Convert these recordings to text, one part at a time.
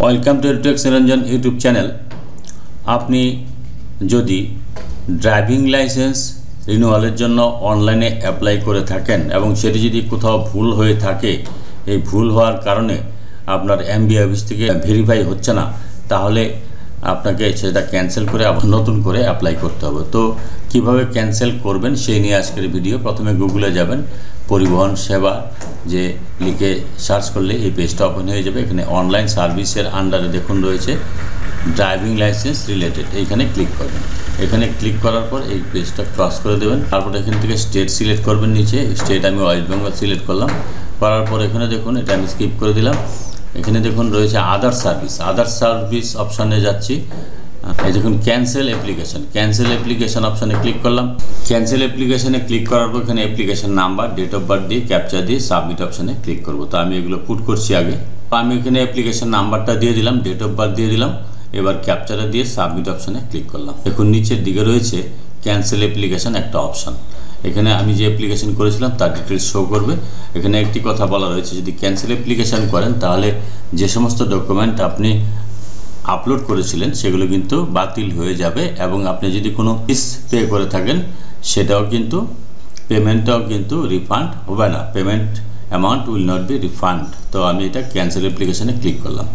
Welcome to Edutech Niranjan YouTube channel. আপনি যদি driving licence রিনিউয়ালের জন্য অনলাইনে অ্যাপ্লাই করে থাকেন এবং সেটি যদি কোথাও ভুল হয়ে থাকে, এই ভুল হওয়ার কারণে আপনার এমবিএ অফিস থেকে ভেরিফাই হচ্ছে না, তাহলে আপনাকে সেটা ক্যান্সেল করে আবার নতুন করে অ্যাপ্লাই করতে হবে। তো কিভাবে ক্যান্সেল করবেন সেই নিয়ে আজকের ভিডিও। প্রথমে গুগলে যাবেন, পরিবহন সেবা যে লিখে সার্চ করলে এই পেজটা ওপেন হয়ে যাবে। এখানে অনলাইন সার্ভিসের আন্ডারে দেখুন রয়েছে ড্রাইভিং লাইসেন্স রিলেটেড, এইখানে ক্লিক করবেন। এখানে ক্লিক করার পর এই পেজটা ক্রস করে দেবেন। তারপর এখান থেকে স্টেট সিলেক্ট করবেন। নিচে স্টেট আমি ওয়েস্ট বেঙ্গল সিলেক্ট করলাম। করার পর এখানে দেখুন এটা আমি স্কিপ করে দিলাম। এখানে দেখুন রয়েছে আদার সার্ভিস অপশানে যাচ্ছি। এই দেখুন ক্যান্সেল অ্যাপ্লিকেশন অপশানে ক্লিক করলাম। ক্যান্সেল অ্যাপ্লিকেশনে ক্লিক করার পর এখানে application number, date of birth দিয়ে ক্যাপচা দিয়ে সাবমিট অপশানে ক্লিক করব। তো আমি এগুলো পুট করছি আগে। আমি এখানে অ্যাপ্লিকেশন নাম্বারটা দিয়ে দিলাম, ডেট অফ বার্থ দিয়ে দিলাম। এবার ক্যাপচাটা দিয়ে সাবমিট অপশানে ক্লিক করলাম। দেখুন নিচের দিকে রয়েছে ক্যান্সেল অ্যাপ্লিকেশন একটা অপশান। এখানে আমি যে অ্যাপ্লিকেশন করেছিলাম তার ডিটেলস শো করবে। এখানে একটি কথা বলা রয়েছে, যদি ক্যান্সেল অ্যাপ্লিকেশন করেন তাহলে যে সমস্ত ডকুমেন্ট আপনি আপলোড করেছিলেন সেগুলো কিন্তু বাতিল হয়ে যাবে, এবং আপনি যদি কোনো ফিস পে করে থাকেন পেমেন্টটাও কিন্তু রিফান্ড হবে না। Payment amount will not be refund. তো আমি এটা ক্যান্সেল অ্যাপ্লিকেশনে ক্লিক করলাম।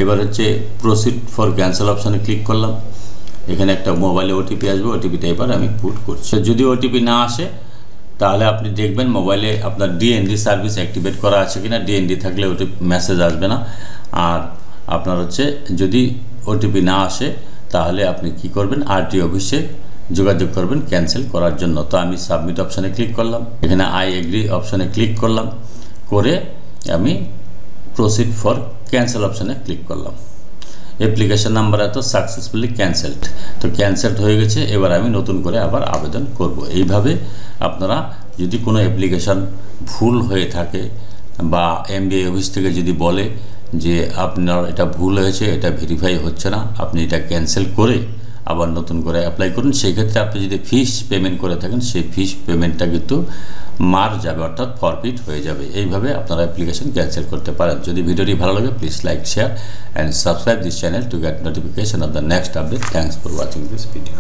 এবার হচ্ছে প্রসিড ফর ক্যান্সেল অপশানে ক্লিক করলাম। এখানে একটা মোবাইলে ওটিপি আসবে, ওটিপিটা এবার আমি পুট করছি। যদি ওটিপি না আসে তাহলে আপনি দেখবেন মোবাইলে আপনার ডিএনডি সার্ভিস অ্যাক্টিভেট করা আছে কিনা। ডিএনডি থাকলে ওটিপি মেসেজ আসবে না। আর আপনার হচ্ছে যদি ওটিপি না আসে তাহলে আপনি কি করবেন, আরটি অফিসে যোগাযোগ করবেন ক্যান্সেল করার জন্য। তো আমি সাবমিট অপশানে ক্লিক করলাম। এখানে আই এগ্রি অপশানে ক্লিক করলাম, করে আমি প্রসিড ফর ক্যান্সেল অপশানে ক্লিক করলাম। অ্যাপ্লিকেশন নাম্বার এত সাকসেসফুলি ক্যান্সেলড। তো ক্যান্সেলড হয়ে গেছে। এবার আমি নতুন করে আবার আবেদন করব। এইভাবে আপনারা যদি কোনো অ্যাপ্লিকেশান ভুল হয়ে থাকে বা এমবিএ অফিস থেকে যদি বলে যে আপনার এটা ভুল হয়েছে, এটা ভেরিফাই হচ্ছে না, আপনি এটা ক্যান্সেল করে আবার নতুন করে অ্যাপ্লাই করুন। সেই ক্ষেত্রে আপনি যদি ফিস পেমেন্ট করে থাকেন সেই ফিস পেমেন্টটা কিন্তু মার যাবে, অর্থাৎ ফরফিট হয়ে যাবে। এইভাবে আপনারা অ্যাপ্লিকেশন ক্যান্সেল করতে পারেন। যদি ভিডিওটি ভালো লাগে please like, share and subscribe this channel to get notification off the next update. Thanks for watching this video.